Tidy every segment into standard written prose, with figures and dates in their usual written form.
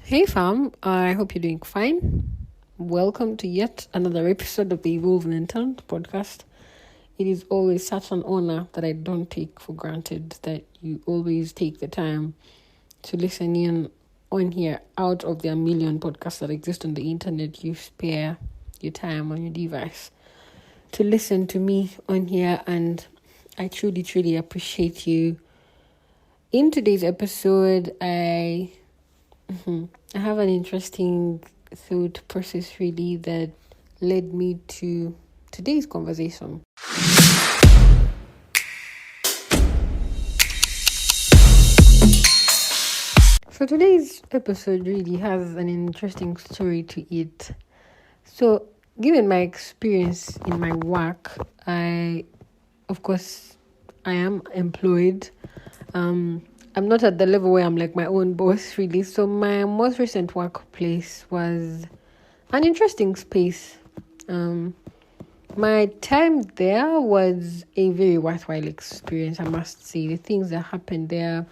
Hey fam, I hope you're doing fine. Welcome to yet another episode of the Evolve and Intern podcast. It is always such an honor that I don't take for granted that you always take the time to listen in on here out of the million podcasts that exist on the internet. You spare your time on your device to listen to me on here, and I truly appreciate you. In today's episode, I have an interesting thought process really that led me to today's conversation. So today's episode really has an interesting story to it. So given my experience in my work, of course I am employed. I'm not at the level where I'm like my own boss really. So my most recent workplace was an interesting space. My time there was a very worthwhile experience, I must say. The things that happened there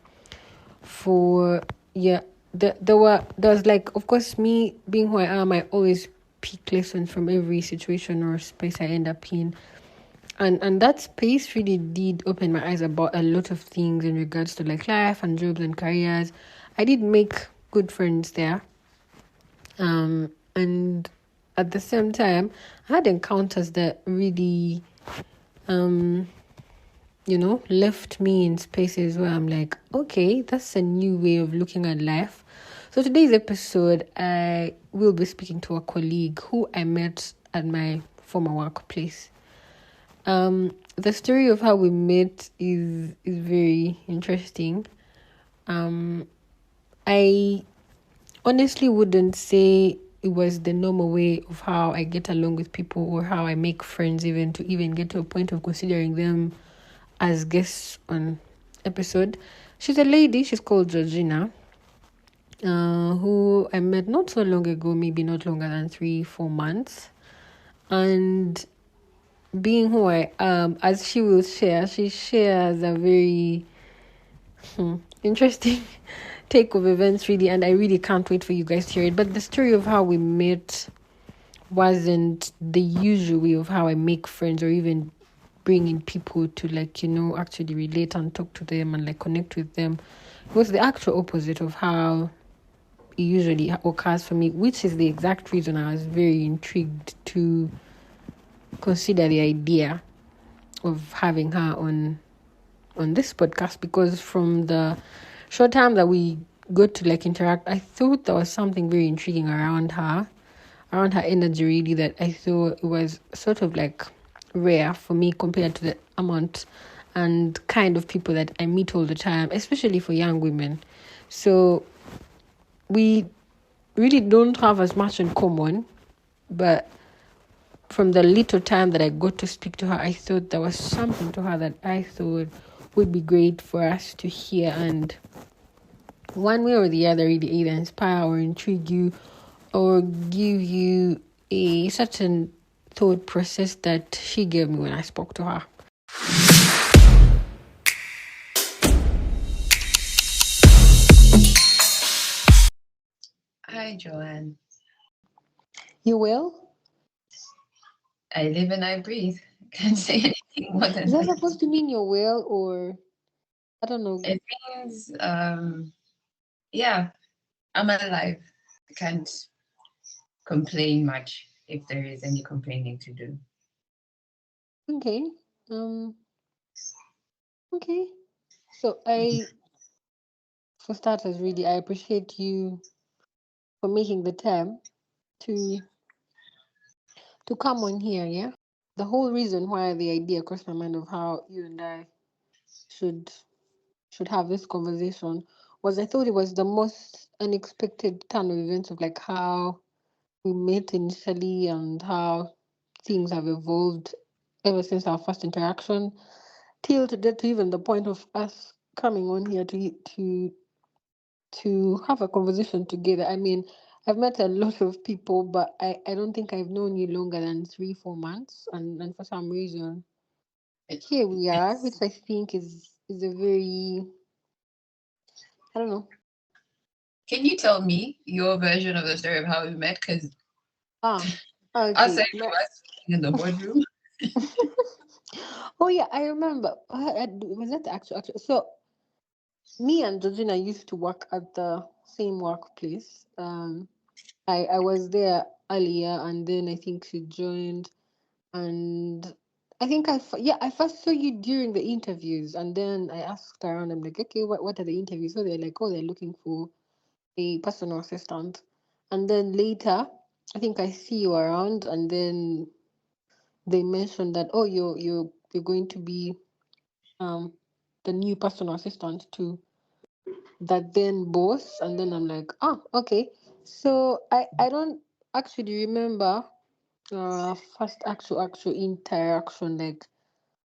for there was like, of course, me being who I am, I always pick lessons from every situation or space I end up in. And that space really did open my eyes about a lot of things in regards to like life and jobs and careers. I did make good friends there. And at the same time, I had encounters that really left me in spaces where I'm like, okay, that's a new way of looking at life. So today's episode, I will be speaking to a colleague who I met at my former workplace. The story of how we met is very interesting. I honestly wouldn't say it was the normal way of how I get along with people or how I make friends, even to even get to a point of considering them as guests on episode. She's a lady, she's called Georgina, who I met not so long ago, maybe not longer than 3-4 months. And being who I am, as she will share, she shares a very interesting take of events really, and I really can't wait for you guys to hear it. But the story of how we met wasn't the usual way of how I make friends or even bring in people to actually relate and talk to them and like connect with them. It was the actual opposite of how it usually occurs for me, which is the exact reason I was very intrigued to consider the idea of having her on this podcast, because from the short time that we got to like interact, I thought there was something very intriguing around her energy really, that I thought it was sort of like rare for me compared to the amount and kind of people that I meet all the time, especially for young women. So we really don't have as much in common, but from the little time that I got to speak to her, I thought there was something to her that I thought would be great for us to hear, and one way or the other really either inspire or intrigue you or give you a certain thought process that she gave me when I spoke to her. Hi, Joanne. You will? I live and I breathe. Can't say anything more than Is that that. supposed to mean you're well, or I don't know? It means, yeah, I'm alive. I can't complain much if there is any complaining to do. Okay. Um. Okay. So for starters, really, I appreciate you for making the time to come on here. Yeah. The whole reason why the idea crossed my mind of how you and I should have this conversation was I thought it was the most unexpected turn of events of like how we met initially and how things have evolved ever since our first interaction till today, to even the point of us coming on here to have a conversation together. I mean, I've met a lot of people, but I don't think I've known you longer than 3-4 months, and for some reason It, here we are, which it's I think is a very, I don't know, Can you tell me your version of the story of how we met? Because Ah, outside okay. of us being in the boardroom. Oh yeah, I remember. Was that the actual? So me and Georgina used to work at the same workplace. I was there earlier, and then I think she joined, and I think I first saw you during the interviews, and then I asked around. I'm like, okay, what are the interviews? So they're like, oh, they're looking for a personal assistant, and then later, I think I see you around, and then they mentioned that, oh, you're going to be um the new personal assistant to that then boss, and then I'm like, oh, okay. So I don't actually remember first actual interaction, like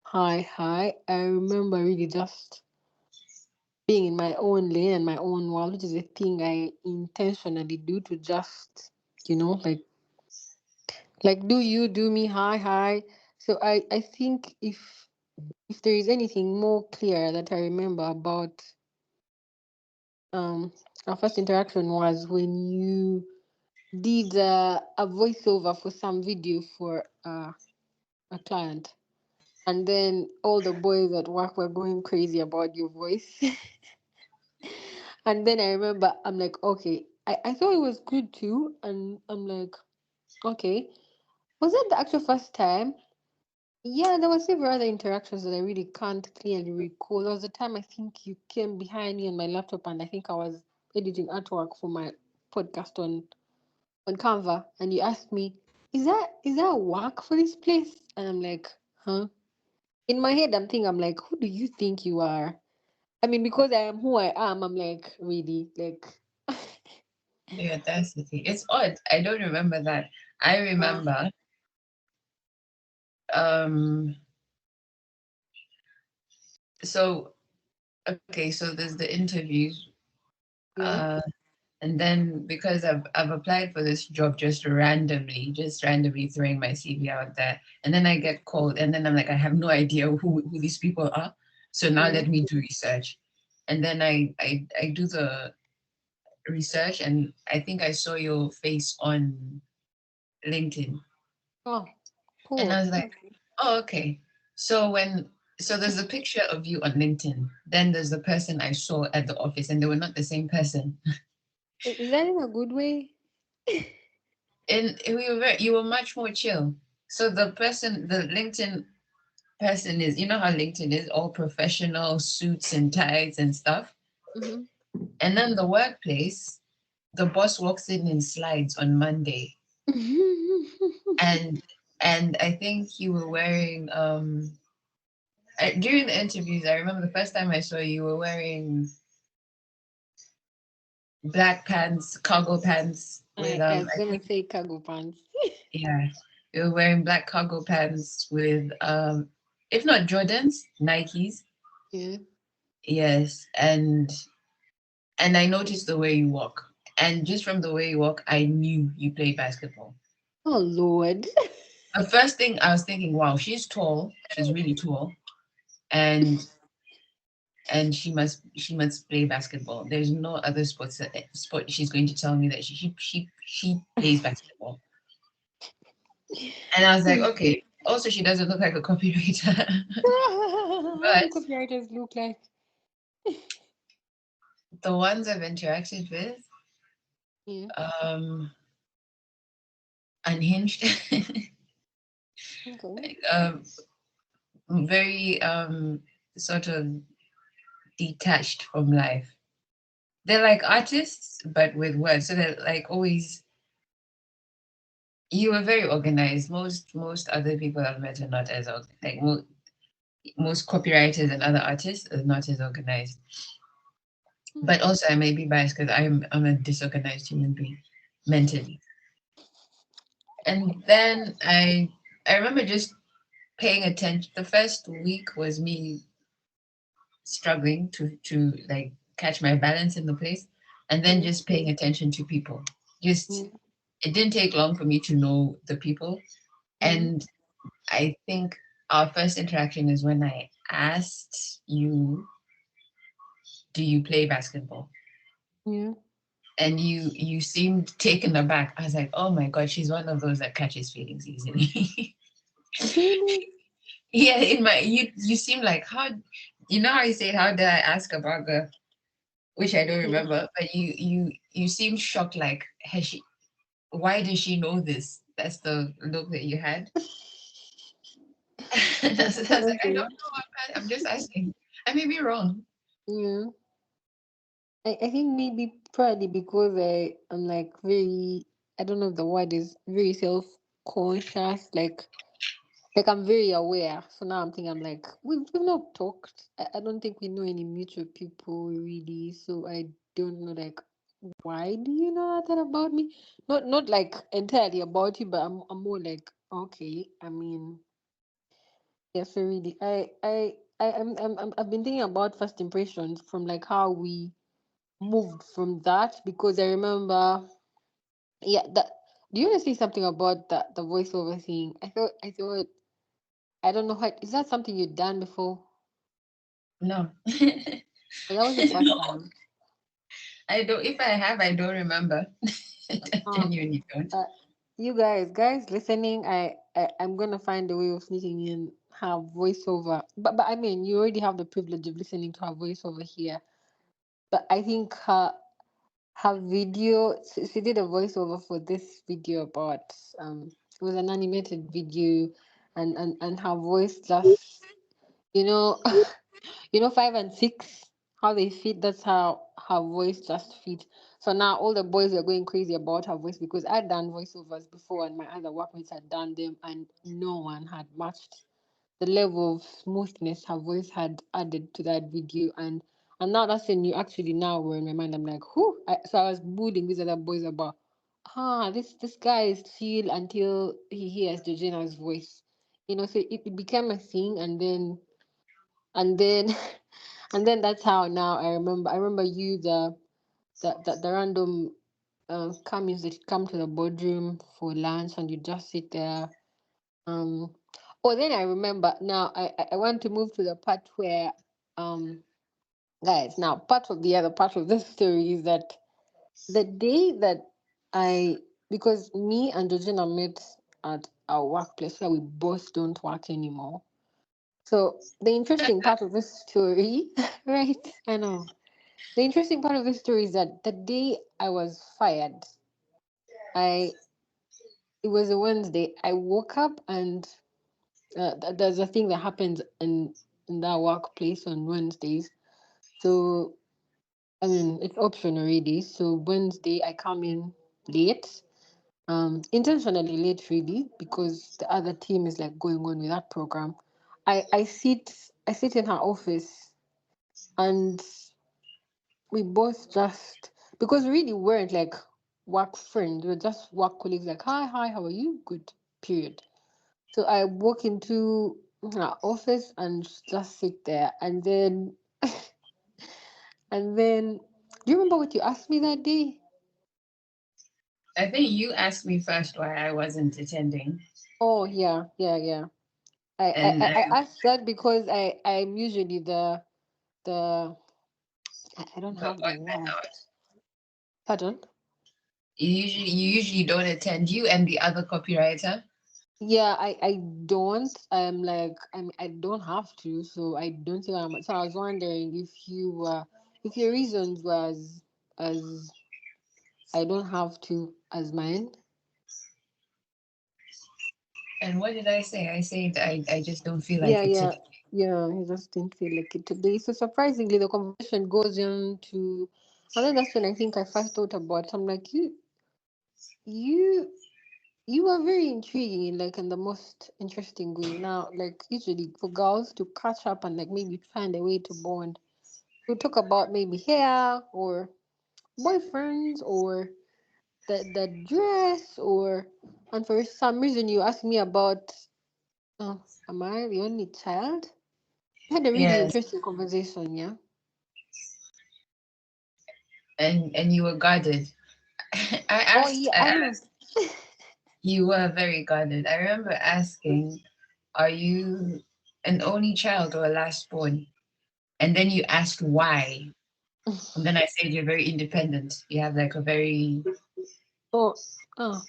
hi. I remember really just being in my own lane and my own world, which is a thing I intentionally do to just, like do you do me, hi. So I think if there is anything more clear that I remember about um our first interaction was when you did a voiceover for some video for a client, and then all the boys at work were going crazy about your voice. And then I remember I'm like, okay, I thought it was good too, and I'm like, okay, was that the actual first time? Yeah, there were several other interactions that I really can't clearly recall. There was a time I think you came behind me on my laptop, and I think I was editing artwork for my podcast on Canva, and you asked me, "Is that work for this place?" And I'm like, "Huh?" In my head, I'm like, "Who do you think you are?" I mean, because I am who I am, I'm like, really, like, Yeah, that's the thing. It's odd. I don't remember that. I uh, remember um so okay, so there's the interviews, yeah. uh and then because I've applied for this job just randomly throwing my CV out there, and then I get called, and then I'm like, I have no idea who these people are. So now Mm. let me do research. And then I do the research, and I think I saw your face on LinkedIn. Oh, And I cool. was like, Okay. oh, okay. So there's a picture of you on LinkedIn. Then there's the person I saw at the office, and they were not the same person. Is that in a good way? And you were much more chill. So the LinkedIn person is, you know how LinkedIn is all professional suits and ties and stuff. Mm-hmm. And then the workplace, the boss walks in slides on Monday, and I think you were wearing during the interviews. I remember the first time I saw you, you were wearing black pants, cargo pants with I was I gonna think say cargo pants. yeah, you were wearing black cargo pants with if not Jordans, Nikes. Yeah. Yes, and I noticed the way you walk. And just from the way you walk, I knew you play basketball. Oh Lord. The first thing I was thinking, wow, she's tall. She's really tall. And she must play basketball. There's no other sport she's going to tell me that she plays basketball. And I was like, okay. Also, she doesn't look like a copywriter. How do But copywriters look like? the ones I've interacted with, Yeah. um, unhinged, Okay. um, very sort of detached from life. They're like artists, but with words. So they're like always. You were very organized. Most other people I've met are not as like most copywriters and other artists are not as organized. Hmm. But also, I may be biased because I'm a disorganized human being mentally. And then I remember just paying attention. The first week was me struggling to like catch my balance in the place, and then Yeah. just paying attention to people. Just Yeah. it didn't take long for me to know the people, Yeah. and I think our first interaction is when I asked you, "Do you play basketball?" Yeah. and you seemed taken aback. I was like, oh my god, she's one of those that catches feelings easily. Really? Yeah, in my you seem like how you know how you say how did I ask about the which I don't Yeah. remember, but you seem shocked like has she why does she know this? That's the look that you had. So I was like, I don't Okay. know. I'm just asking. I may be wrong. Yeah. I think maybe probably because I'm like very, I don't know if the word is very self conscious, like I'm very aware. So now I'm thinking I'm like we've not talked. I don't think we know any mutual people really. So I don't know like why do you know that about me? Not like entirely about you, but I'm more like okay. I mean, yeah. So really, I've been thinking about first impressions from like how we moved from that because I remember, yeah. That do you want to say something about the voiceover thing? I thought I don't know what is that something you've done before? No. Or that was your first No. time? I don't if I have, I don't remember. Oh, Genuinely don't. uh, you guys listening, I'm gonna find a way of sneaking in her voiceover. But I mean, you already have the privilege of listening to her voiceover here. But I think her video, she did a voiceover for this video about it was an animated video, and her voice just you know you know 5 and 6 how they fit. That's how her voice just fit. So now all the boys are going crazy about her voice because I'd done voiceovers before and my other workmates had done them and no one had matched the level of smoothness her voice had added to that video. And now that's a new actually now we're in my mind. I'm like, who? So I was bullying these other boys about this guy is chill until he hears Georgina's voice. So it became a thing and then and then that's how now I remember you the random comings that come to the boardroom for lunch and you just sit there. um oh, then I remember now I want to move to the part where um guys, now part of the other part of this story is that the day that I because me and Georgina met at our workplace where we both don't work anymore. So the interesting part of this story, right? I know. The interesting part of the story is that the day I was fired, I it was a Wednesday. I woke up and there's a thing that happens in that workplace on Wednesdays. So I mean, it's optional already. So Wednesday I come in late, intentionally late really because the other team is like going on with that program. I sit in her office and we both just because we really weren't like work friends, we were just work colleagues, like, hi, how are you? Good, period. So I walk into our office and just sit there and then do you remember what you asked me that day? I think you asked me first why I wasn't attending. Oh yeah. I, And I, I I asked that because I'm usually the I don't but have the what word. Pardon? you usually don't attend, you and the other copywriter. Yeah, I don't. I'm like I don't have to, so I don't think I'm. So I was wondering if your reasons was as I don't have to as mine. And what did I say? I said I just don't feel Yeah, like it yeah, today. yeah. I just didn't feel like it today. So surprisingly, the conversation goes into, and then that's when I think I first thought about. It. I'm like you you are very intriguing in like in the most interesting way. Now, like usually for girls to catch up and like maybe find a way to bond. We'll talk about maybe hair or boyfriends or the dress or and for some reason you asked me about am I the only child? We had a really Yes. interesting conversation, yeah. And you were guarded. I Oh asked yeah, I I know. asked you were very guarded. I remember asking, are you an only child or a last born? And then you asked why. And then I said you're very independent. You have like a very Oh, oh,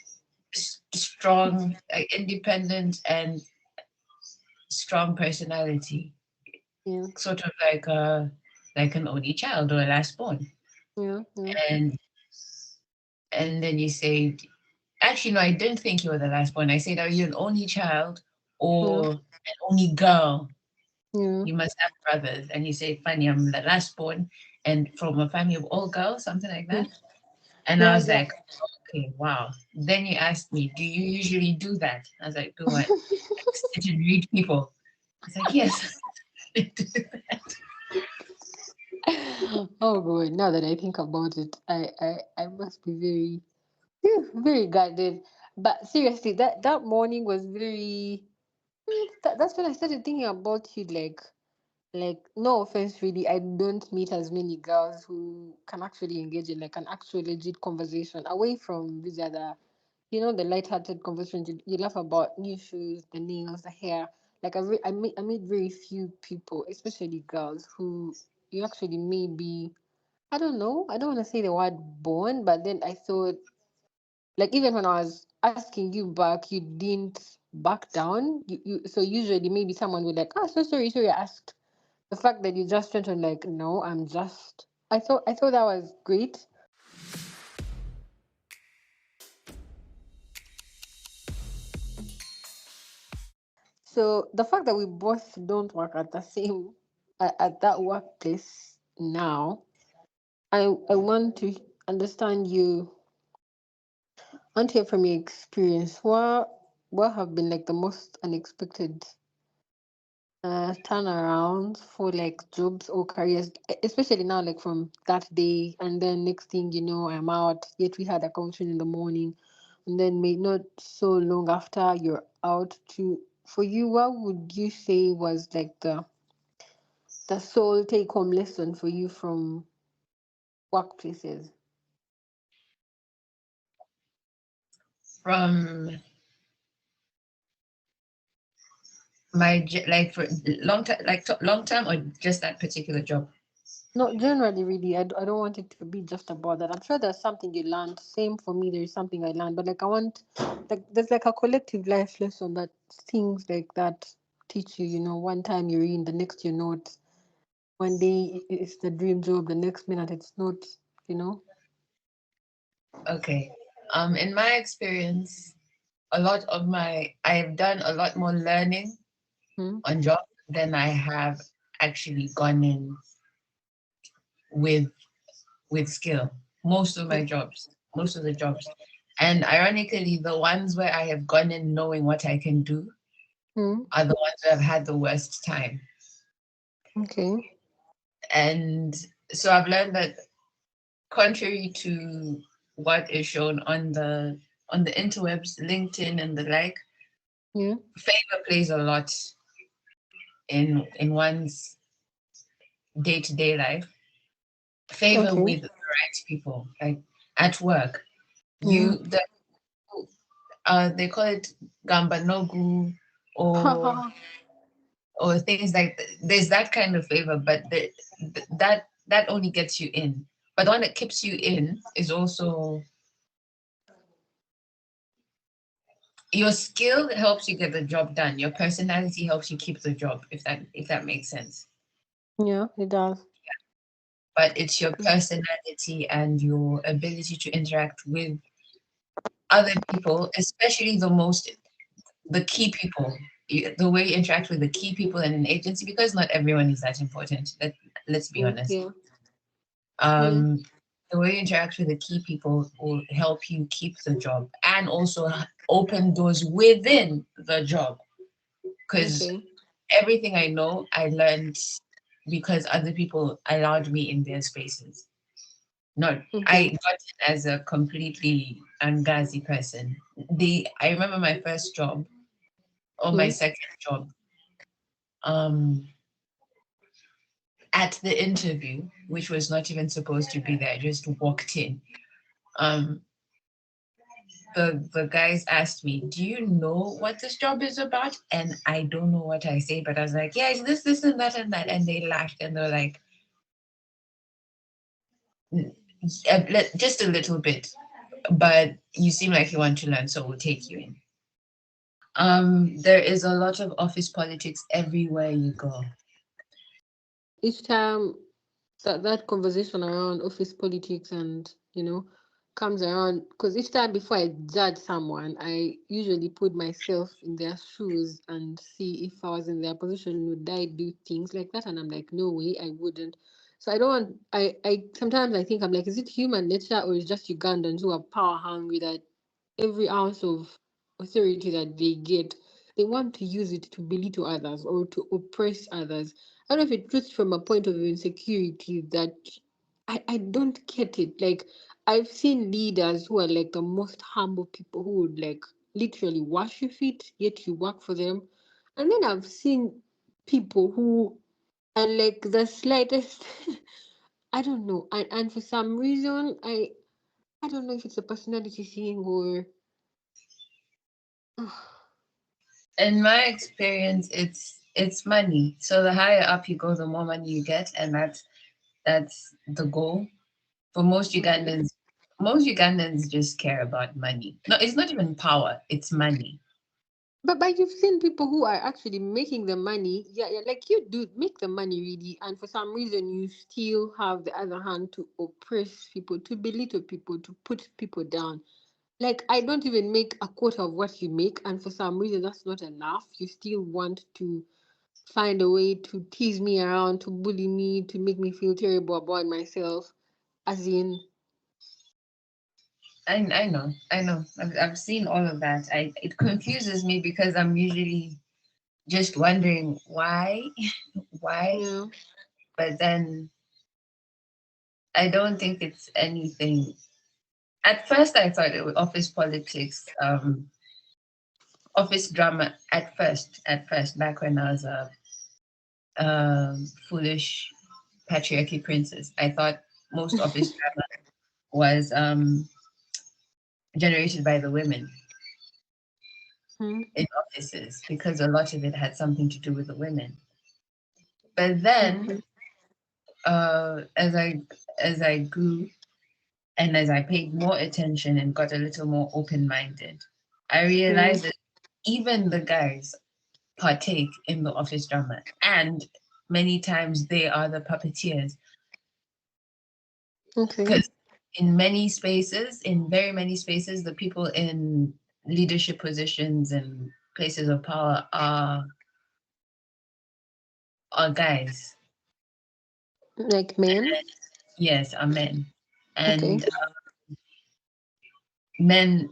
strong, independent and strong personality, yeah, sort of like an only child or a last born. yeah, yeah, And and then you said, actually no, I didn't think you were the last born. I said, are you an only child yeah, or an only girl? yeah, You must have brothers. And you said, funny, I'm the last born and from a family of all girls, something like yeah, that. And I yeah, was yeah. like, okay, wow. Then you asked me, do you usually do that? I was like, do what? Like sit and read people. It's like, yes. I do that. Oh God! Now that I think about it, I must be very, very guarded. But seriously, that morning was very. That's when I started thinking about you. Like, no offense, really, I don't meet as many girls who can actually engage in like an actual legit conversation away from these other, the light-hearted conversations. You laugh about new shoes, the nails, the hair. Like I meet very few people, especially girls, who you actually maybe, I don't know. I don't want to say the word born, but then I thought, like, even when I was asking you back, you didn't back down. So usually maybe someone would like, oh, so sorry, sorry, I asked. The fact that you just went on like, no, I'm just. I thought that was great. So the fact that we both don't work at the same at that workplace now, I want to understand you. I want to hear from your experience. What have been like the most unexpected turnarounds for like jobs or careers, especially now, like from that day, and then next thing you know, I'm out. Yet we had a conversation in the morning, and then maybe not so long after you're out. To For you, what would you say was like the sole take home lesson for you from workplaces? From my like for long time, like long term, or just that particular job. Not generally, really. I don't want it to be just about that. I'm sure there's something you learned. Same for me, there's something I learned. But like, I want, like, there's like a collective life lesson that things like that teach you. One time you're in, the next you're not. One day it's the dream job, the next minute it's not, you know? Okay. In my experience, I have done a lot more learning Hmm? on job than I have actually gone in with skill. Most of the jobs, and ironically, the ones where I have gone in knowing what I can do Hmm? are the ones where I've had the worst time. Okay. And so I've learned that contrary to what is shown on the interwebs, LinkedIn and the like, Yeah. favor plays a lot in one's day-to-day life. Favor Okay. with the right people, like at work. Yeah. The they call it gambanogu, or things like there's that kind of favor, but that only gets you in. But the one that keeps you in is also your skill helps you get the job done. Your personality helps you keep the job, if that makes sense. Yeah, it does. But it's your personality and your ability to interact with other people, especially the key people. The way you interact with the key people in an agency, because not everyone is that important. Let's be Yeah. honest. Yeah. Yeah. Um, the way you interact with the key people will help you keep the job and also open doors within the job. Because Okay. everything I know, I learned because other people allowed me in their spaces. Not I Okay. got in as a completely ungazi person. I remember my first job or my Yeah. second job. Um, at the interview, which was not even supposed to be there, I just walked in. Um, the guys asked me, "Do you know what this job is about?" And I don't know what I say, but I was like, "Yeah, it's this, and that, and that." And they laughed and they're like, just a little bit, but you seem like you want to learn, so we'll take you in. There is a lot of office politics everywhere you go. Each time that conversation around office politics and comes around, because each time before I judge someone, I usually put myself in their shoes and see if I was in their position, would I do things like that? And I'm like, no way, I wouldn't. So I don't want, I sometimes I think, I'm like, is it human nature or is just Ugandans who are power hungry, that every ounce of authority that they get, they want to use it to belittle others or to oppress others. I don't know if it's just from a point of insecurity that I don't get it. Like, I've seen leaders who are like the most humble people who would like literally worship it, yet you work for them. And then I've seen people who are like the slightest I don't know. And for some reason I don't know if it's a personality thing or In my experience, it's money. So the higher up you go, the more money you get, and that's the goal for most okay. Ugandans. Most Ugandans just care about money. No, it's not even power; it's money. But you've seen people who are actually making the money. Yeah, yeah, like you do make the money really, and for some reason you still have the other hand to oppress people, to belittle people, to put people down. Like, I don't even make a quarter of what you make, and for some reason that's not enough. You still want to find a way to tease me around, to bully me, to make me feel terrible about myself. As in, I know. I've seen all of that. It confuses me because I'm usually just wondering why, why. yeah. But then I don't think it's anything. At first, I thought it was office politics, office drama. At first, back when I was a foolish patriarchy princess, I thought most office drama was generated by the women Hmm. in offices because a lot of it had something to do with the women. But then, Okay. as I grew and as I paid more attention and got a little more open minded, I Hmm. realized that even the guys partake in the office drama, and many times they are the puppeteers. Okay. Because in very many spaces, the people in leadership positions and places of power are guys. Like men. Yes, are men, Okay. and men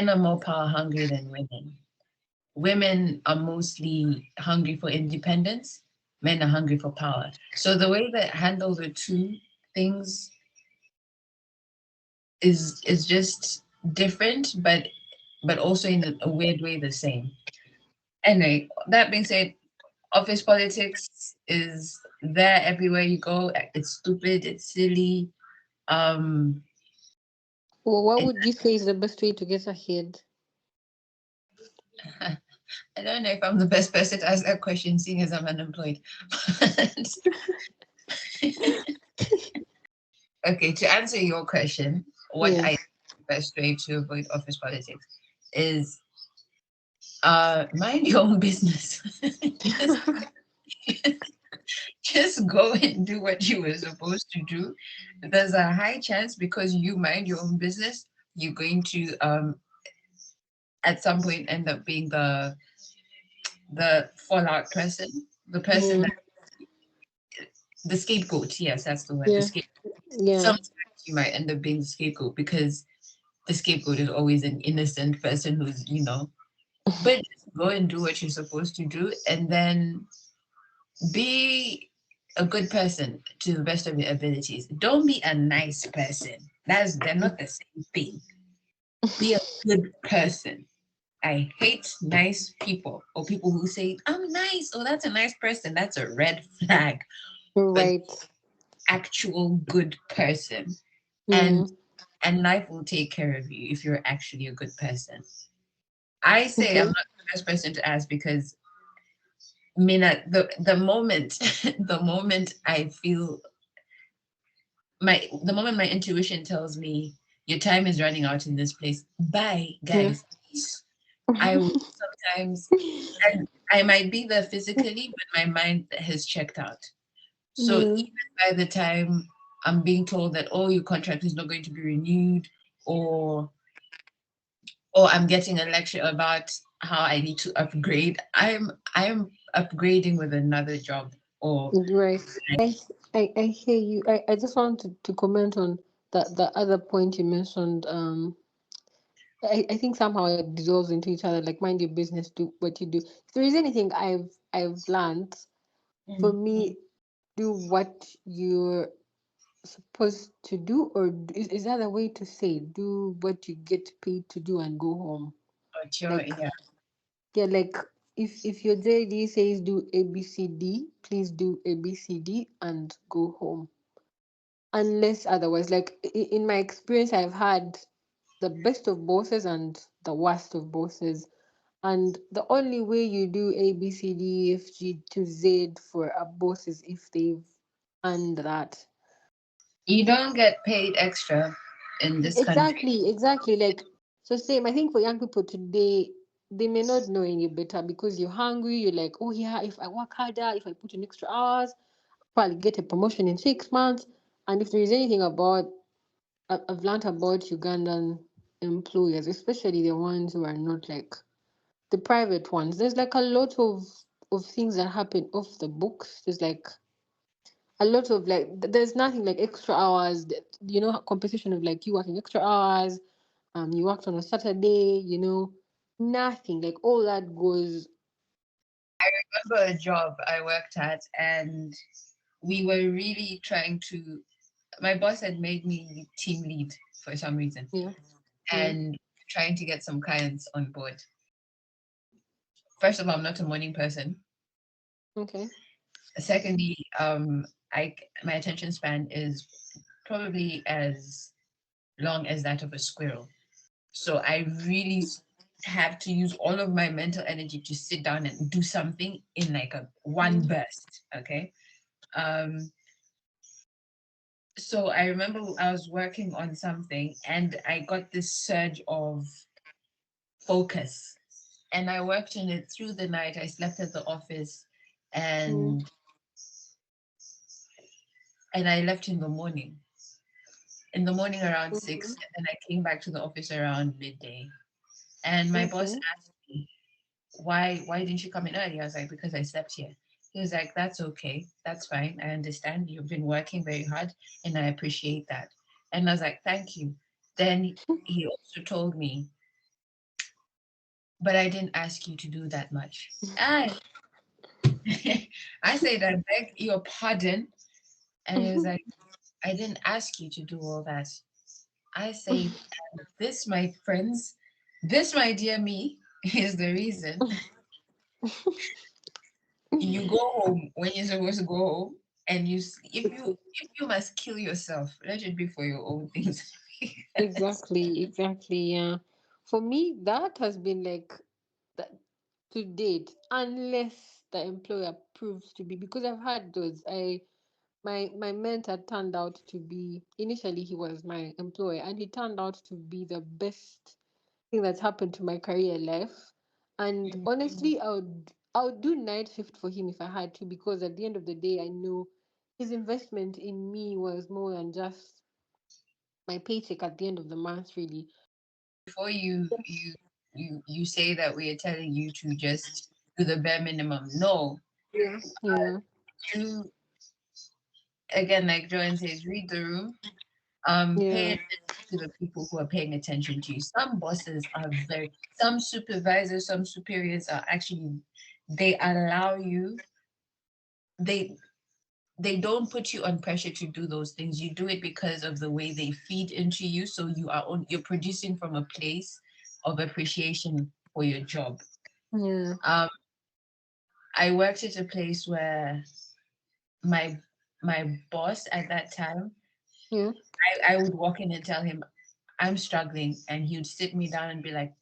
are more power hungry than women. Women are mostly hungry for independence. Men are hungry for power. So the way that handle the two things is just different, but also in a weird way the same. Anyway, that being said, office politics is there everywhere you go. It's stupid. It's silly. Um, Well, what and would you say is the best way to get ahead? I don't know if I'm the best person to ask that question, seeing as I'm unemployed. Okay, to answer your question, what I Yes. think the best way to avoid office politics is mind your own business. just just go and do what you were supposed to do. There's a high chance because you mind your own business, you're going to at some point end up being the fallout person, the person Mm, that the scapegoat. Yes, that's the word. The yeah. scapegoat. Yeah. Sometimes you might end up being the scapegoat because the scapegoat is always an innocent person who's, but just go and do what you're supposed to do and then be a good person to the best of your abilities. Don't be a nice person. They're not the same thing. Be a good person. I hate nice people or people who say, I'm nice. Oh, that's a nice person. That's a red flag. But Right. actual good person. And Mm, and life will take care of you if you're actually a good person. I say I'm okay. not the best person to ask because Mina, the moment the moment I feel the moment my intuition tells me your time is running out in this place, bye, Yeah. guys. I would sometimes, and I might be there physically, but my mind has checked out. So Yeah. even by the time I'm being told that, oh, your contract is not going to be renewed, or or I'm getting a lecture about how I need to upgrade, I'm upgrading with another job. Or Right. I hear you. I just wanted to comment on the other point you mentioned. I think somehow it dissolves into each other. Like mind your business, do what you do. If there is anything I've learned, for Mhm. me, do what you're supposed to do, or is that a way to say do what you get paid to do and go home? But sure, Like yeah. yeah, like if your JD says do ABCD, please do ABCD and go home. Unless otherwise, like in my experience, I've had the best of bosses and the worst of bosses. And the only way you do A, B, C, D, F, G to Z for a boss is if they've earned that. You don't get paid extra in this country. Exactly. Like, so same. I think for young people today, they may not know any better because you're hungry. You're like, oh yeah, if I work harder, if I put in extra hours, probably get a promotion in 6 months. And if there is anything about I've learned about Ugandan employers, especially the ones who are not like the private ones. There's like a lot of things that happen off the books. There's like a lot of like there's nothing like extra hours. Compensation of like you working extra hours. You worked on a Saturday. Nothing like all that goes. Remember a job I worked at, and we were really trying to. My boss had made me team lead for some reason, Yeah, yeah. and trying to get some clients on board. First of all, I'm not a morning person. Okay. Secondly, I my attention span is probably as long as that of a squirrel. So I really have to use all of my mental energy to sit down and do something in like a one Yeah. burst. Okay. Um, so I remember I was working on something and I got this surge of focus. And I worked on it through the night. I slept at the office Yeah. and I left in the morning. In the morning around Okay. 6, and then I came back to the office around midday. And my boss Okay. asked me, why didn't you come in early? I was like, because I slept here. He was like, that's okay. That's fine. I understand. You've been working very hard and I appreciate that. And I was like, thank you. Then he also told me, but I didn't ask you to do that much. I I said, I beg your pardon. And he was like, I didn't ask you to do all that. I say, this, my friends, this, my dear me, is the reason you go home when you're supposed to go home, and if you must kill yourself, let it be for your own things. Exactly. Yeah. For me, that has been like that to date, unless the employer proves to be, because I've had those. My mentor turned out to be, initially he was my employer, and he turned out to be the best thing that's happened to my career life. And honestly, I would do night shift for him if I had to, because at the end of the day, I know his investment in me was more than just my paycheck at the end of the month, really. Before you say that we are telling you to just do the bare minimum. No, Yeah. Yeah. do again, like Joanne says, read the room. Pay Yeah. attention to the people who are paying attention to you. Some bosses are some supervisors, some superiors are actually, they allow you, they they don't put you on pressure to do those things. You do it because of the way they feed into you. So you're producing from a place of appreciation for your job. Yeah. Um, I worked at a place where my my boss at that time, Yeah. I would walk in and tell him I'm struggling, and he would sit me down and be like,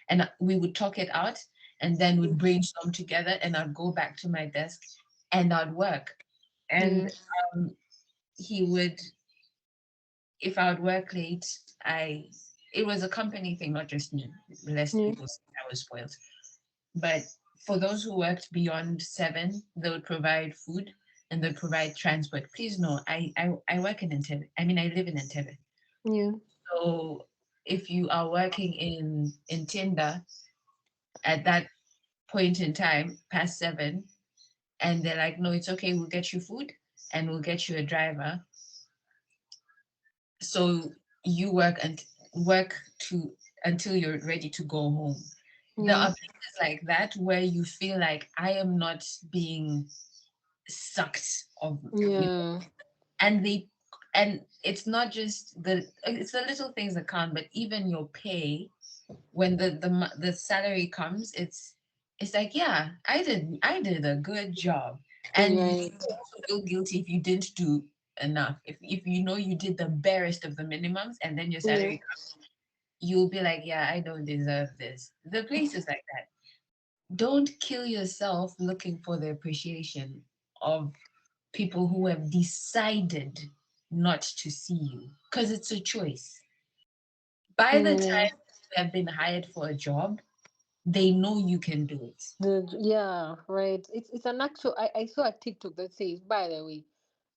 and we would talk it out, and then would brainstorm together, and I'd go back to my desk, and I'd work, Yeah. and um, he would. if I would work late, it was a company thing, not just me. Lest Yeah. people say I was spoiled. But for those who worked beyond 7, they would provide food and they would provide transport. Please know, I work in Entebbe. I mean, I live in Entebbe. Yeah. So if you are working in Tinder at that point in time, past 7, and they're like, no, it's okay, we'll get you food and we'll get you a driver. So you work to until you're ready to go home. There Yeah. are places like that where you feel like I am not being sucked of, Yeah. and they, and it's not just it's the little things that count, but even your pay when the salary comes, it's like, yeah, I did a good job, and you Right. also feel guilty if you didn't do enough. If you know you did the barest of the minimums, and then your Yeah. salary comes, you'll be like, yeah, I don't deserve this. The place is like that. Don't kill yourself looking for the appreciation of people who have decided not to see you, because it's a choice. By the Yeah. time you have been hired for a job, they know you can do it. Yeah, right. It's an actual. I saw a TikTok that says, by the way,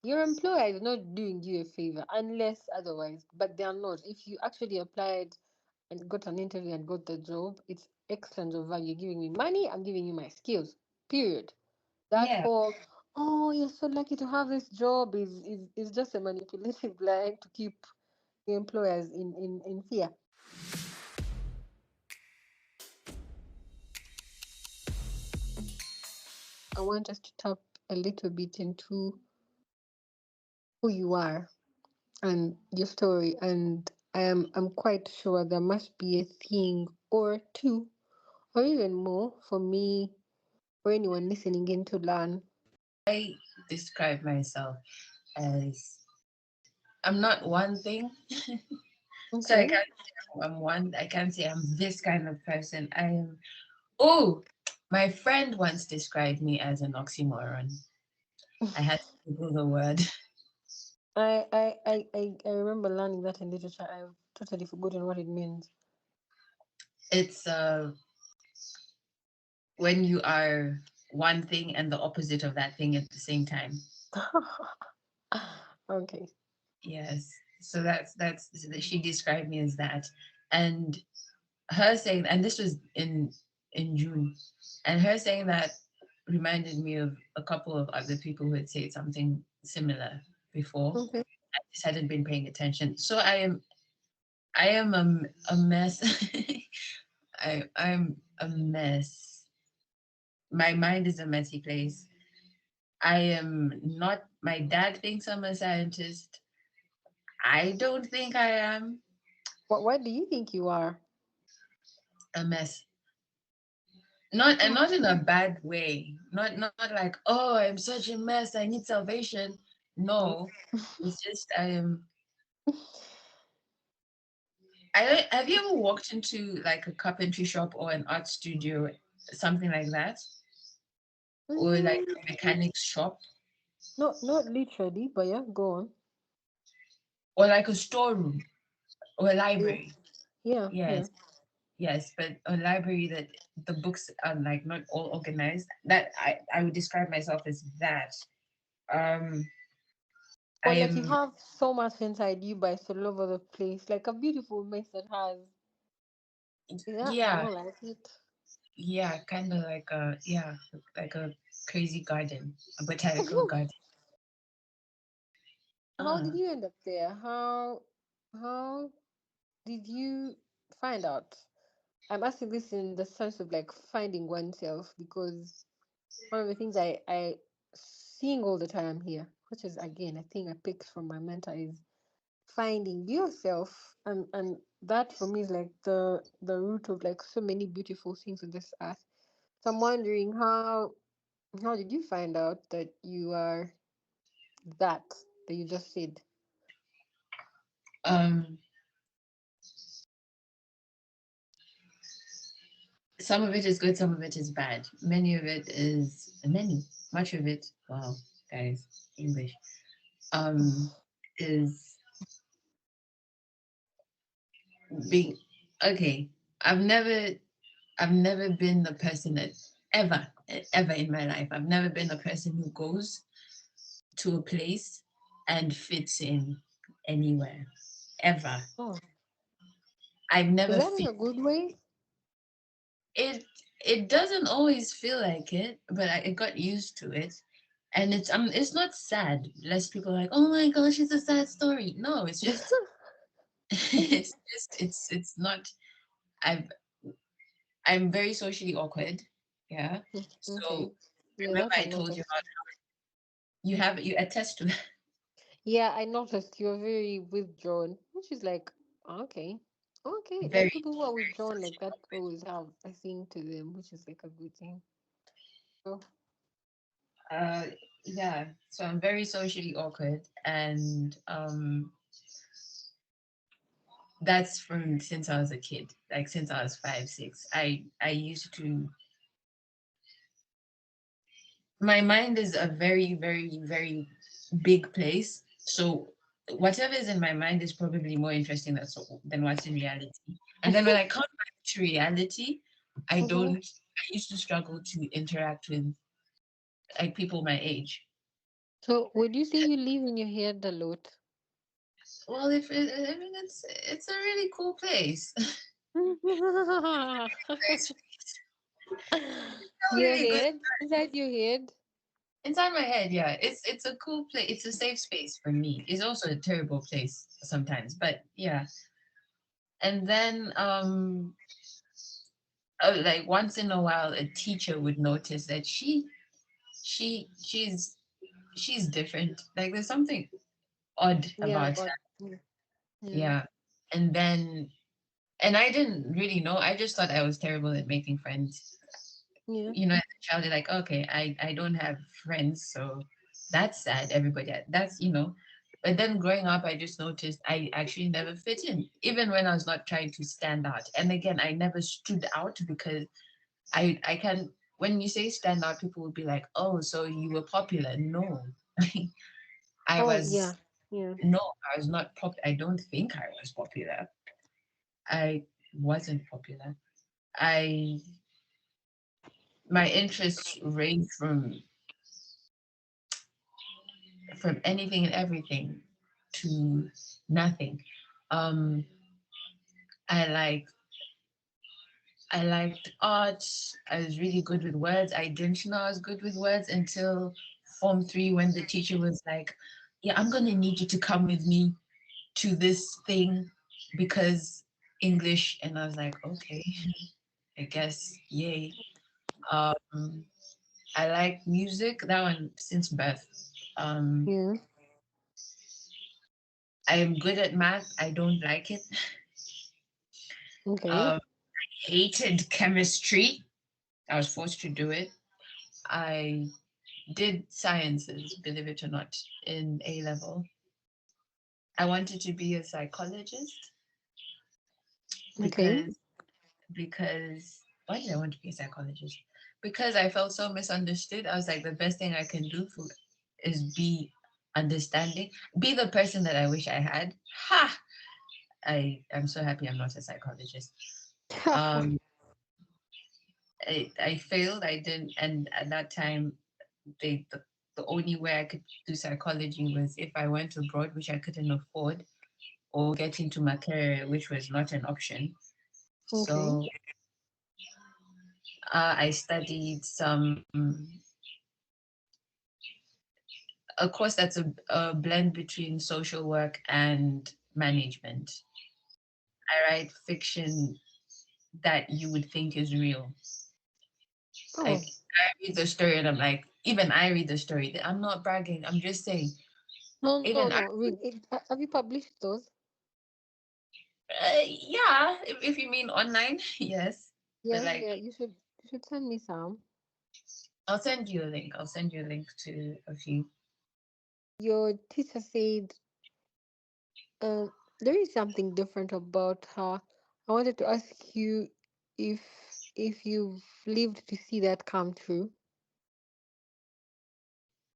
your employer is not doing you a favor unless otherwise, but they are not. If you actually applied and got an interview and got the job, it's exchange of value. You're giving me money, I'm giving you my skills. Period. That Yeah. whole, oh, you're so lucky to have this job is just a manipulative lie to keep the employers in fear. I want us to tap a little bit into who you are and your story, and I'm quite sure there must be a thing or two or even more for me or anyone listening in to learn. I describe myself as I'm not one thing. So I Okay. can't say I'm one. I can't say I'm this kind of person. I am. Oh, my friend once described me as an oxymoron. I had to Google the word. I remember learning that in literature. I've totally forgotten what it means. It's when you are one thing and the opposite of that thing at the same time. Okay. Yes. So that's she described me as that, and her saying, and this was in June, and her saying that reminded me of a couple of other people who had said something similar before. Okay. I just hadn't been paying attention. So I am a mess. I'm a mess. My mind is a messy place. I am not. My dad thinks I'm a scientist. I don't think I am. What do you think you are? A mess. Not, and Oh, not in a bad way. Not like, oh, I'm such a mess, I need salvation. mm. No, it's just I am. I don't, have you ever walked into like a carpentry shop or an art studio, something like that, or like Mm, a mechanic's shop, not literally, but yeah, go on. or like a storeroom or a Yeah, library? yeah, yeah. Yes, yes, but a library that the books are like not all organized. That I would describe myself as that. Um, I Or like you am. have so much inside you, but it's all over the place, like a beautiful mess that has. Is that Yeah, more like it? yeah, kind of like a, yeah, like a crazy garden, a botanical garden. How did Uh, you end up there? How did you find out? I'm asking this in the sense of like finding oneself because one of the things I seeing all the time here, which is again I think I picked from my mentor, is finding yourself, and that for me is like the root of like so many beautiful things on this earth. So I'm wondering how did you find out that you are that that you just said? um, some of it is good, some of it is bad. Many of it is much of it. Wow, guys, English is being okay. I've never I've never been the person that ever in my life. I've never been the person who goes to a place and fits in anywhere. Ever. Oh, I've is never that in fit a good way? it it doesn't always feel like it, but I got used to it. And it's not sad. Less people are like, oh my gosh, it's a sad story. No, it's just it's not I've I'm very socially awkward. Yeah. So Okay. Yeah, remember that I I told you noticed. about you attest to that. Yeah, I noticed you're very withdrawn. Which is like, okay. Okay. Like Very people who are withdrawn like socially that awkward. always have a thing to them, which is like a good thing. So Uh yeah. So I'm very socially awkward, and that's from since I was a kid. Like since I was 5, 6. I used to my mind is a very, very, very big place. So whatever is in my mind is probably more interesting than what's in reality. And then when I come back to reality, I Mhm. don't. I used to struggle to interact with like people my age. So would you say you live in your head a lot? Well, I mean, it's a really cool place. It's Your really good. head? Inside your head? Inside my head, yeah, it's a cool place. It's a safe space for me. It's also a terrible place sometimes, but yeah. And then like once in a while a teacher would notice that she she's different, like there's something odd Yeah, about but her. yeah. Yeah. And then and I didn't really know, I just thought I was terrible at making friends. Yeah. You know, as a child you're like, okay, I don't have friends, so that's sad. Everybody that's, but then growing up I just noticed I actually never fit in, even when I was not trying to stand out. And again, I never stood out because I can when you say stand out, people will be like, oh, so you were popular. No. I Oh was yeah. Yeah. no, I was not I don't think I was popular. I wasn't popular. I My interests range from anything and everything to nothing. Um I like I liked art. I was really good with words. I didn't know I was good with words until Form 3, when the teacher was like, yeah, I'm going to need you to come with me to this thing because English. And I was like, okay, I guess, yay. Um, I like music, that one since birth. Um, Yeah. I am good at math. I don't like it. Okay. Um, Hated chemistry. I was forced to do it. I did sciences, believe it or not, in A level. I wanted to be a psychologist Okay. because why did I want to be a psychologist? Because I felt so misunderstood. I was like, the best thing I can do is be understanding, be the person that I wish I had. Ha! I am so happy I'm not a psychologist. Um, I failed. I didn't, and at that time, the only way I could do psychology was if I went abroad, which I couldn't afford, or get into my career, which was not an option. Okay. So I studied a course that's a blend between social work and management. I write fiction that you would think is real. Like Oh I read the story and I'm like, even I read the story. I'm not bragging. I'm just saying. no no Even I, no. Read it. Have you published those? yeah, if you mean online, yes. But Yeah, like, yeah. You should send me some. I'll send you a link. I'll send you a link to a few. Your teacher said there is something different about her. I wanted to ask you if you've lived to see that come true.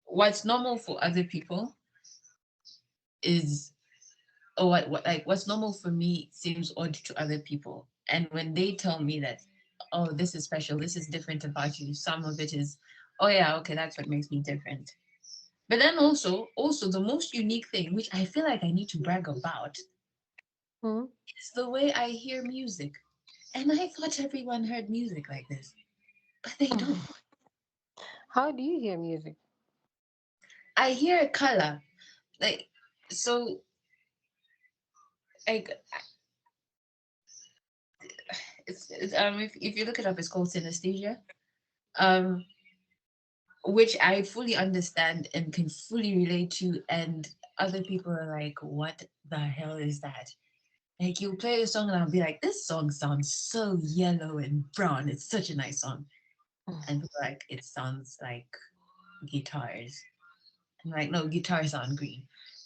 What's normal for other people is or what like what's normal for me seems odd to other people. And when they tell me that, oh, this is special, this is different about you, some of it is, oh yeah, okay, that's what makes me different. But then also the most unique thing, which I feel like I need to brag about, Hmm? is the way I hear music. And I thought everyone heard music like this, but they don't. How do you hear music? I hear color. Like, so, like, if you look it up, it's called synesthesia. Um, which I fully understand and can fully relate to. And other people are like, what the hell is that? Like, you'll play a song and I'll be like, this song sounds so yellow and brown. It's such a nice song. And people are like, it sounds like guitars. I'm like, no, guitars sound green.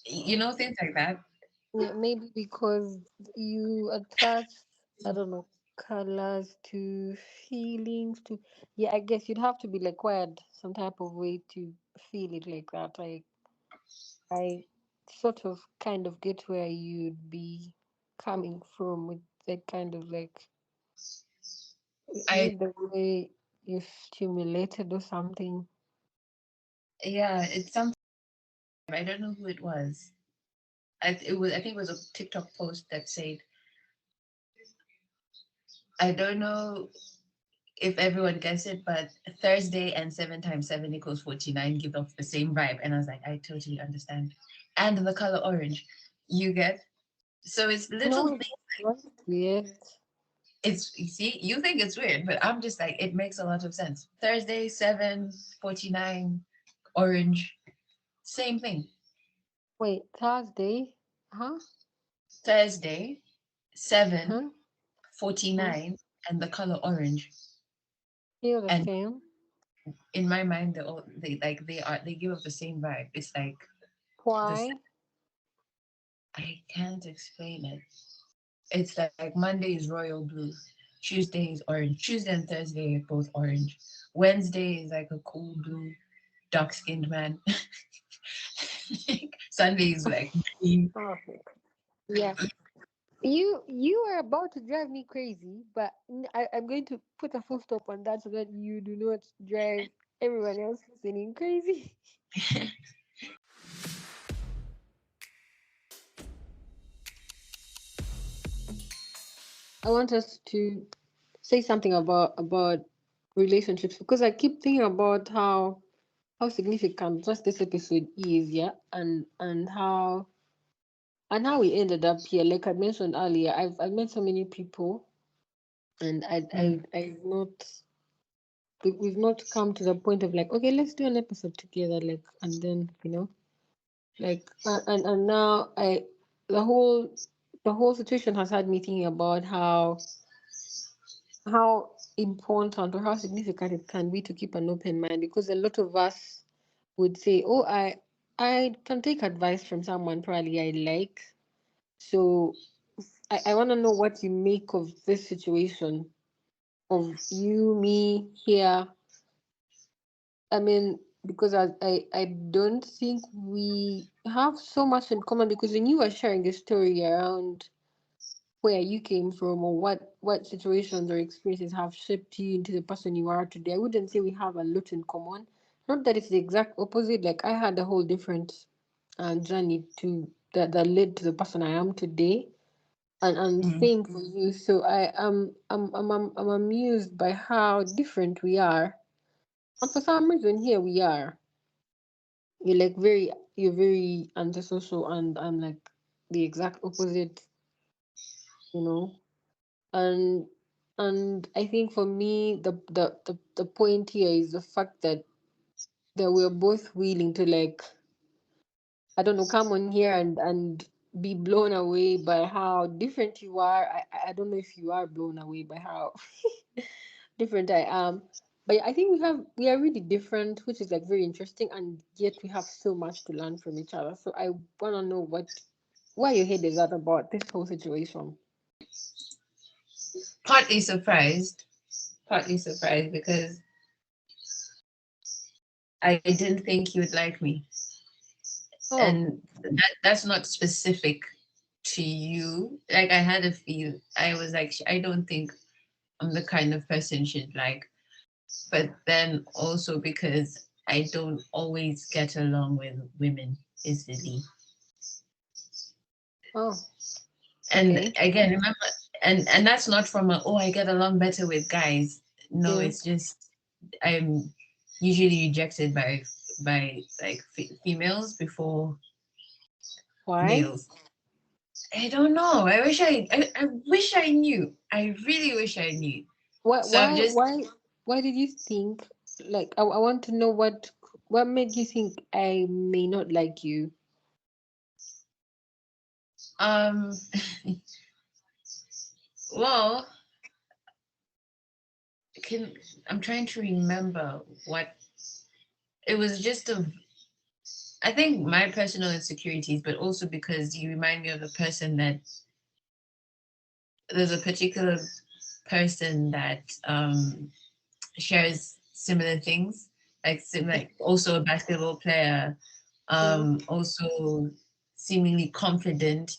You know, things like that. Yeah, maybe because you attach, I don't know, colors to feelings to, yeah, I guess you'd have to be like wired some type of way to feel it like that. I sort of kind of get where you'd be coming from with that kind of like, is I, it the way you're stimulated or something? yeah, it's something. I don't know who it was. I think it was a TikTok post that said, I don't know if everyone gets it, but Thursday and 7 times 7 equals 49 give off the same vibe. And I was like, I totally understand. And the color orange, you get. So it's little No, things. that's weird. It's, you see, you think it's weird, but I'm just like, it makes a lot of sense. Thursday, 7:49, orange, same thing. Wait, Thursday? Huh? Thursday, Huh? 7:49, and the color orange. Feel the And same? in my mind, they give off the same vibe. It's like this. Why? I can't explain it. It's like Monday is royal blue, Tuesday is orange, Tuesday and Thursday are both orange, Wednesday is like a cool blue, dark skinned man, Sunday is like green. Oh, yeah. You are about to drive me crazy, but I'm going to put a full stop on that so that you do not drive everyone else listening crazy. I want us to say something about relationships because I keep thinking about how significant just this episode is, yeah, and how we ended up here. Like I mentioned earlier, I've met so many people, and Mm. I've not we've not come to the point of like, okay, let's do an episode together, like, and then like, and now the whole situation has had me thinking about how important or how significant it can be to keep an open mind, because a lot of us would say, oh, I can take advice from someone probably I like. So I want to know what you make of this situation of you, me here. I mean, because I don't think we have so much in common, because when you were sharing a story around where you came from or what situations or experiences have shaped you into the person you are today, I wouldn't say we have a lot in common. Not that it's the exact opposite. Like I had a whole different journey to that led to the person I am today, and Mm. same for you. So I'm amused by how different we are, and for some reason here we are. You're very antisocial, and I'm like the exact opposite, you know. And I think for me the point here is the fact that we're both willing to, like, I don't know, come on here and be blown away by how different you are. I don't know if you are blown away by how different I am. But I think we are really different, which is like very interesting, and yet we have so much to learn from each other. So I wanna know why your head is at about this whole situation. Partly surprised, partly surprised because I didn't think you would like me. Oh, And that's not specific to you. Like I had a feel. I was like, I don't think I'm the kind of person she'd like. But then also because I don't always get along with women easily. Oh, And okay. again, remember, and that's not from a, oh, I get along better with guys. No, Yeah. it's just I'm usually rejected by like females before Why? males. I don't know. I wish I knew. I really wish I knew. Why? So I've Why? just Why? Why did you think? Like, I want to know what made you think I may not like you. um well, can I'm trying to remember what it was. Just a, I think my personal insecurities, but also because you remind me of a person that there's a particular person that shares similar things, like like also a basketball player, Yeah. also seemingly confident,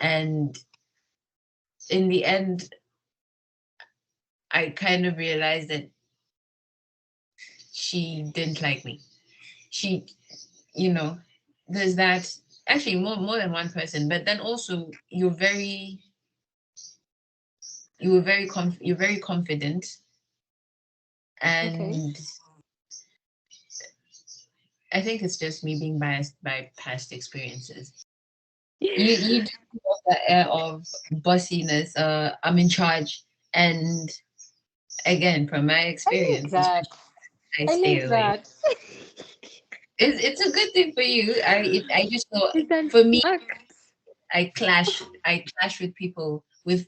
and in the end, I kind of realized that she didn't like me. She, you know, there's that, actually more than one person, but then also you're very confident, Okay. and I think it's just me being biased by past experiences. You do have the air of bossiness. I'm in charge, and again, from my I like experience, that. especially, I I stay like away. that. It's a good thing for you. I just know, It's an for me, act. I clash with people with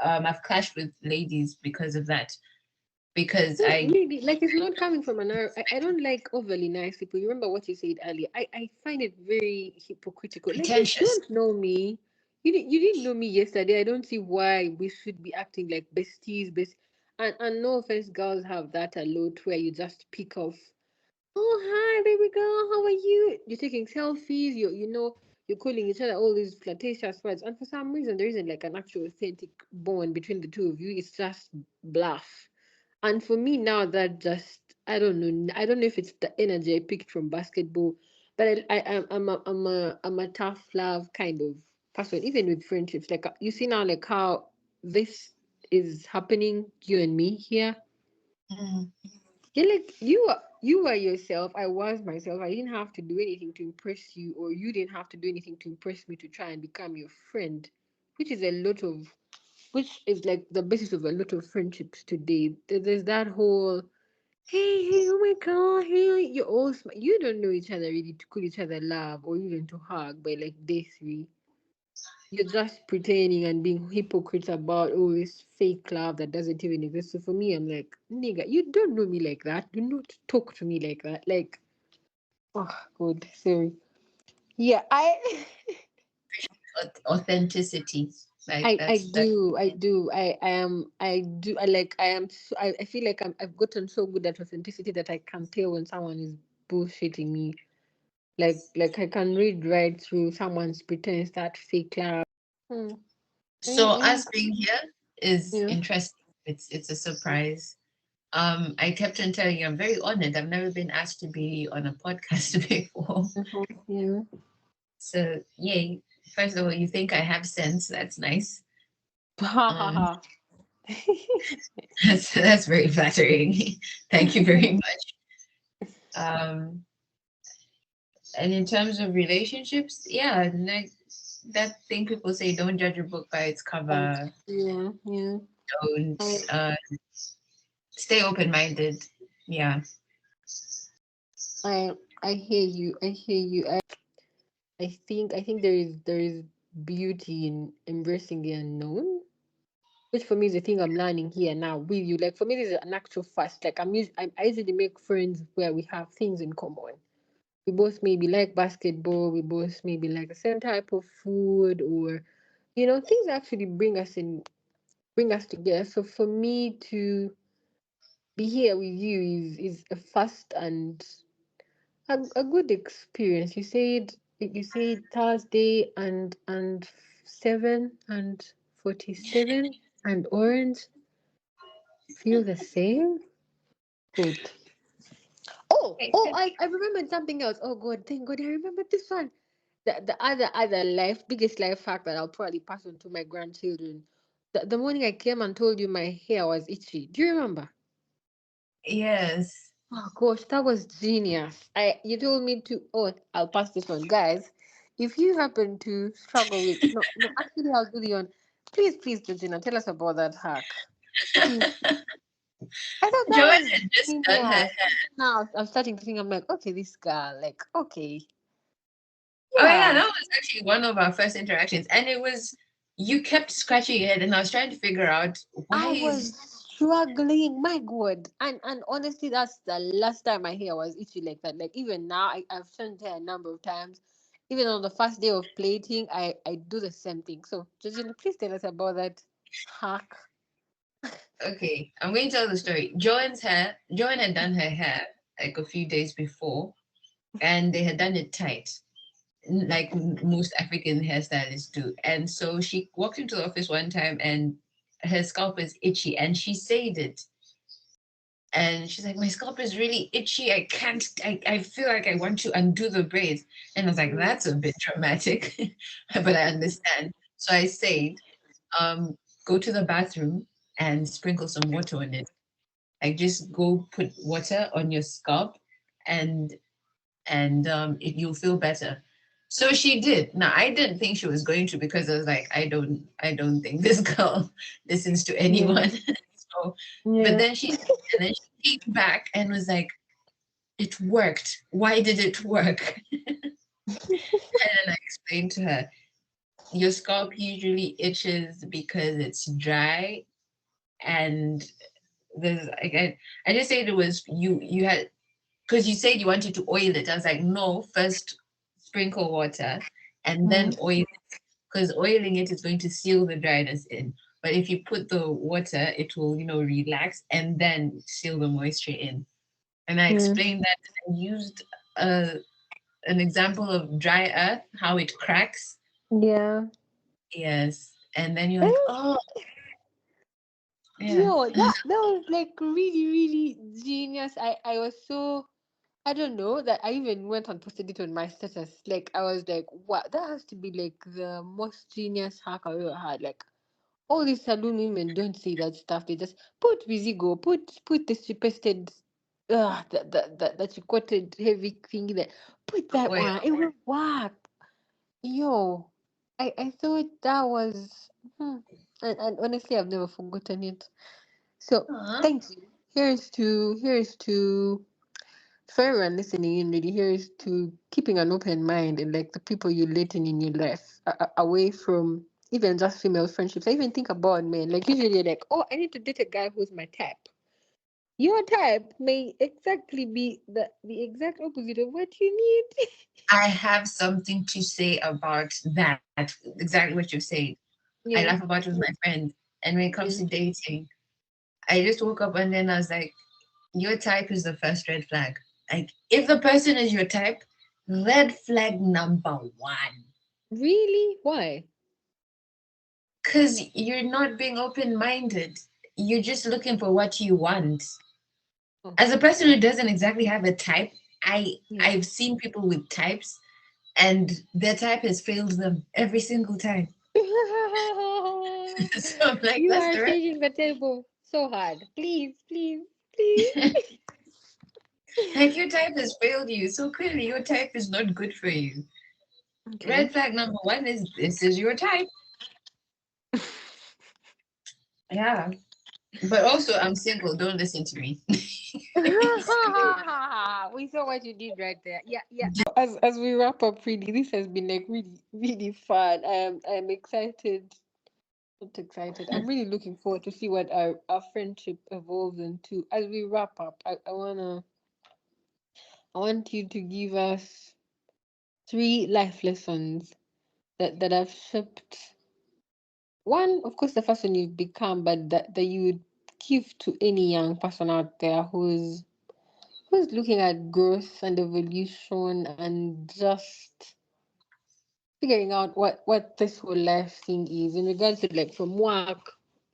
I've clashed with ladies because of that, because No, I really, like it's not coming from an. I don't like overly nice people. You remember what you said earlier. I find it very hypocritical. Like you pretentious. don't know me. You didn't know me yesterday. I don't see why we should be acting like besties. And no offense, girls have that a lot where you just pick off. Oh, hi, baby girl. How are you? You're taking selfies. You're calling each other all these flirtatious words. And for some reason, there isn't like an actual authentic bond between the two of you. It's just bluff. And for me now, that just I don't know. I don't know if it's the energy I picked from basketball, but I'm a tough love kind of person. Even with friendships, like you see now, like how this is happening, you and me here. Mm, You're like you were yourself. I was myself. I didn't have to do anything to impress you, or you didn't have to do anything to impress me to try and become your friend, which is a lot of which is like the basis of a lot of friendships today. There's that whole hey, oh my god, hey, you don't know each other really to call each other love or even to hug by like day three. You're just pretending and being hypocrites about all this fake love that doesn't even exist. So for me, I'm like, nigga, you don't know me like that. Do not talk to me like that. Like, oh, good, sorry. Yeah, authenticity, like I that. do, I like, I feel like I've gotten so good at authenticity that I can tell when someone is bullshitting me. Like I can read right through someone's pretense, that fake love. Hmm. So I us think, being here is yeah. interesting. It's a surprise. I kept on telling you, I'm very honored. I've never been asked to be on a podcast before. Mhm, yeah. So yay. First of all, you think I have sense. That's nice. Ha ha Um, ha. that's very flattering. Thank you very much. Um, and in terms of relationships, yeah, like that thing people say, don't judge a book by its cover. Yeah, yeah. Don't I stay open minded. Yeah. I I hear you. I hear you. I think there is beauty in embracing the unknown, which for me is the thing I'm learning here now with you. Like for me, this is an actual first. Like I usually make friends where we have things in common. We both maybe like basketball. We both maybe like the same type of food, or things that actually bring us together. So for me to be here with you is a first and a good experience. You said You say Thursday and 7 and 47 and orange feel the same. Good. I remembered something else. Oh God, thank God, I remembered this one. The other biggest life hack that I'll probably pass on to my grandchildren. The morning I came and told you my hair was itchy. Do you remember? Yes. Oh gosh, that was genius. You told me to. Oh, I'll pass this one, guys. If you happen to struggle with no, actually I'll do the one. Please, Georgina, tell us about that hack. Please. I thought that Joanne was had just done her genius. hair. Now I'm starting to think. I'm like, okay, this girl, like, okay, Oh yeah, yeah. that was actually one of our first interactions, and it was you kept scratching your head, and I was trying to figure out why I is was struggling, my God. And honestly, that's the last time my hair was itchy like that. Like even now, I've changed hair a number of times. Even on the first day of plating, I do the same thing. So, Georgina, please tell us about that hack. okay. I'm going to tell the story. Joanne had done her hair like a few days before, and they had done it tight, like most African hairstylists do. And so she walked into the office one time, and her scalp was itchy, and she said it. And she's like, my scalp is really itchy. I can't, I feel like I want to undo the braids. And I was like, Mm, that's a bit dramatic, but I understand. So I said, um, go to the bathroom and sprinkle some water on it. Like just go put water on your scalp and you'll feel better. So she did. Now I didn't think she was going to because I was like, I don't think this girl listens to yeah, anyone. So, but yeah. then she did, and then she came back and was like, it worked. Why did it work? And then I explained to her, your scalp usually itches because it's dry and there's like I just said it was you had because you said you wanted to oil it. I was like, no, first sprinkle water and then Mm, oil it because oiling it is going to seal the dryness in. But if you put the water, it will, relax and then seal the moisture in. And I mm, explained that I used uh, an example of dry earth, how it cracks. yeah. Yes. And then you're like, Eh, oh, yeah. Yo, that was like really, really genius. I was so I don't know that I even went and posted it on my status. Like I was like, wow, that has to be like the most genius hack I ever had. Like all these saloon women don't say that stuff. They just put Vizigo, put the cheapested that you quoted heavy thing there. Put that Oil. one. It will work. Yo. I thought that was and honestly I've never forgotten it. So Aw. thank you. Here's to for everyone listening in, really, here's to keeping an open mind and like the people you're letting in your life away from even just female friendships. I even think about men. Like usually, like, oh, I need to date a guy who's my type. Your type may exactly be the exact opposite of what you need. I have something to say about that, exactly what you've said. I laugh Yeah, about it with my friends. And when it comes to yeah. dating, I just woke up and then I was like, your type is the first red flag. Like, if the person is your type, red flag number one. Really? Why? Because you're not being open minded. You're just looking for what you want. Oh, As a person who doesn't exactly have a type, I yeah. I've seen people with types and their type has failed them every single time. So I'm like, You that's are the red. changing the table so hard. Please, please, please. Like your type has failed you. So clearly your type is not good for you. Okay. Red flag number one is this is your type. Yeah. But also I'm single. Don't listen to me. We saw what you did right there. Yeah, yeah. As we wrap up, really, this has been like really, really fun. I'm excited. Not excited. I'm really looking forward to see what our friendship evolves into. As we wrap up, I want you to give us three life lessons that have shaped one, of course, the first one you've become, but that you would give to any young person out there who's looking at growth and evolution and just figuring out what this whole life thing is in regards to like from work,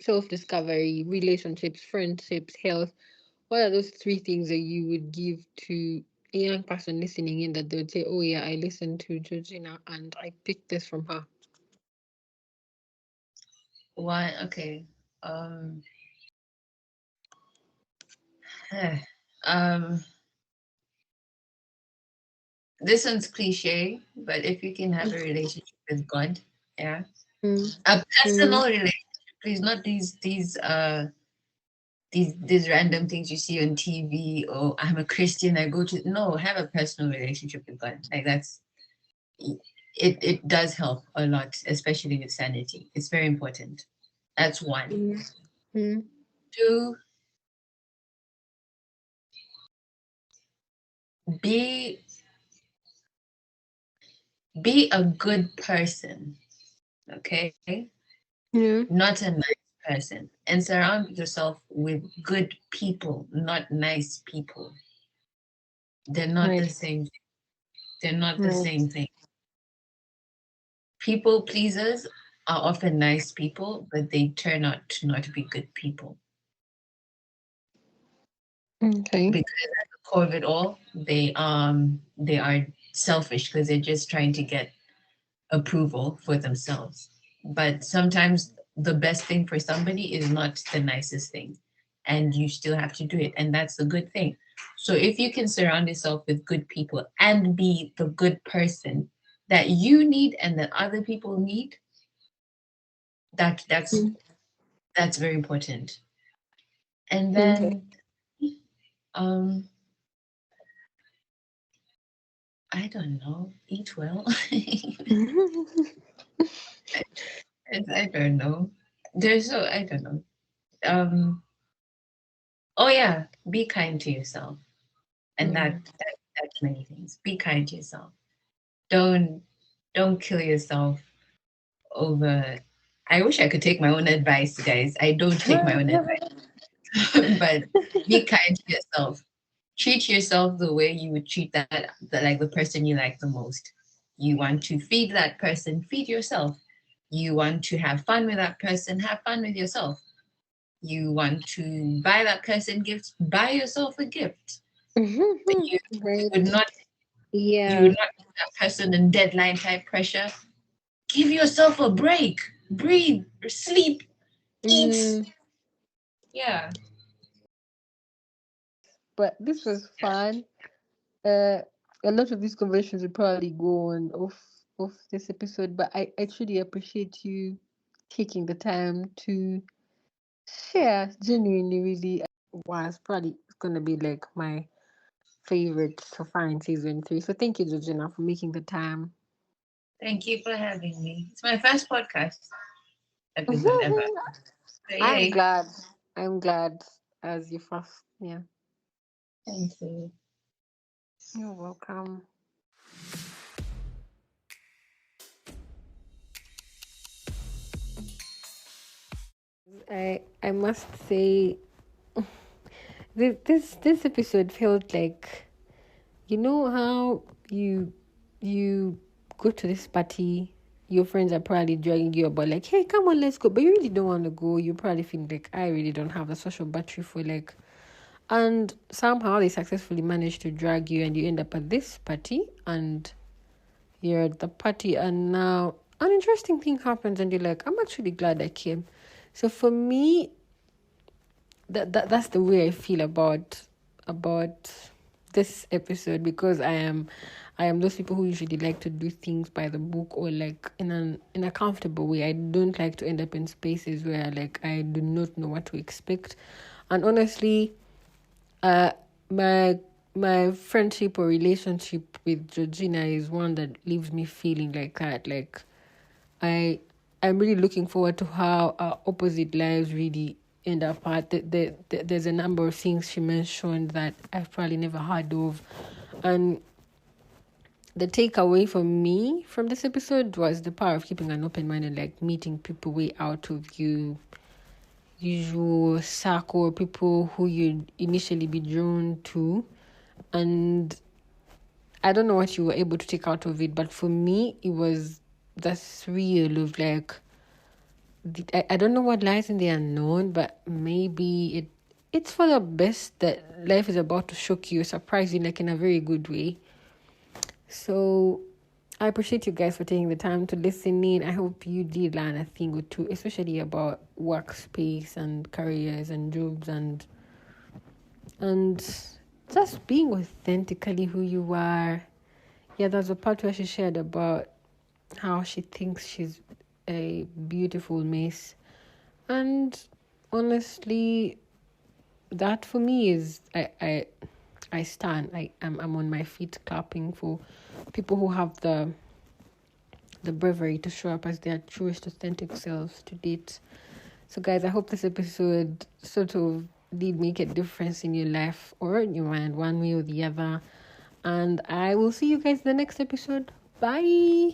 self-discovery, relationships, friendships, health. What are those three things that you would give to a young person listening in that they would say, oh yeah, I listened to Georgina and I picked this from her? One, okay. Um, um, this one's cliche, but if you can have a relationship with God, yeah, Mm, a mm, personal relationship, please, not these random things you see on TV. Or I'm a Christian, I go to, no, have a personal relationship with God. Like that's it does help a lot, especially with sanity. It's very important. That's one. mm, mm, Two, be be a good person, okay? yeah, Not a nice person. And surround yourself with good people, not nice people. They're not the right, same. They're not the right. same thing. People pleasers are often nice people, but they turn out to not be good people. Okay. Because at the core of it all, they are selfish because they're just trying to get approval for themselves. But sometimes the best thing for somebody is not the nicest thing, and you still have to do it, and that's a good thing. So if you can surround yourself with good people and be the good person that you need and that other people need, that that's Mm, that's very important. And okay. then um I don't know, eat well. I don't know. There's so I don't know. Um oh yeah, be kind to yourself. And Mm. that's many things. Be kind to yourself. Don't don't kill yourself over. I wish I could take my own advice, guys. I don't take my own advice, but be kind to yourself. Treat yourself the way you would treat like the person you like the most. You want to feed that person, feed yourself. You want to have fun with that person, have fun with yourself. You want to buy that person gifts, buy yourself a gift. You, you would Right. not you would Yeah. not put that person in deadline type pressure. Give yourself a break. Breathe, sleep, eat. Mm, Yeah. but this was fun. Uh, a lot of these conversations will probably go on off this episode, but I truly appreciate you taking the time to share. Genuinely, really was probably gonna be like my favorite so far in season 3. So thank you, Georgina, for making the time. Thank you for having me. It's my first podcast episode ever. So I'm yay. glad. I'm glad as you first. Yeah. Thank you. You're welcome. I must say this episode felt like, you know how you go to this party, your friends are probably dragging you about like, hey, come on, let's go, but you really don't want to go. You probably feel like, I really don't have the social battery for like, and somehow they successfully manage to drag you and you end up at this party and you're at the party and now an interesting thing happens and you're like, I'm actually glad I came. So for me, that's the way I feel about this episode, because I am those people who usually like to do things by the book or like in a comfortable way. I don't like to end up in spaces where like I do not know what to expect. And honestly, uh my my friendship or relationship with Georgina is one that leaves me feeling like that. Like I I'm really looking forward to how our opposite lives really end up at. There's a number of things she mentioned that I've probably never heard of, and the takeaway for me from this episode was the power of keeping an open mind and like meeting people way out of you usual circle, people who you'd initially be drawn to. And I don't know what you were able to take out of it, but for me, it was that's real of like I don't know what lies in the unknown, but maybe it's for the best that life is about to shock you, surprise you like in a very good way. So I appreciate you guys for taking the time to listen in. I hope you did learn a thing or two, especially about workspace and careers and jobs and just being authentically who you are. Yeah, there's a part where she shared about how she thinks she's a beautiful miss. And honestly, that for me is I stand. I'm on my feet clapping for people who have the bravery to show up as their truest authentic selves to date. So guys, I hope this episode sort of did make a difference in your life or in your mind, one way or the other. And I will see you guys in the next episode. Bye.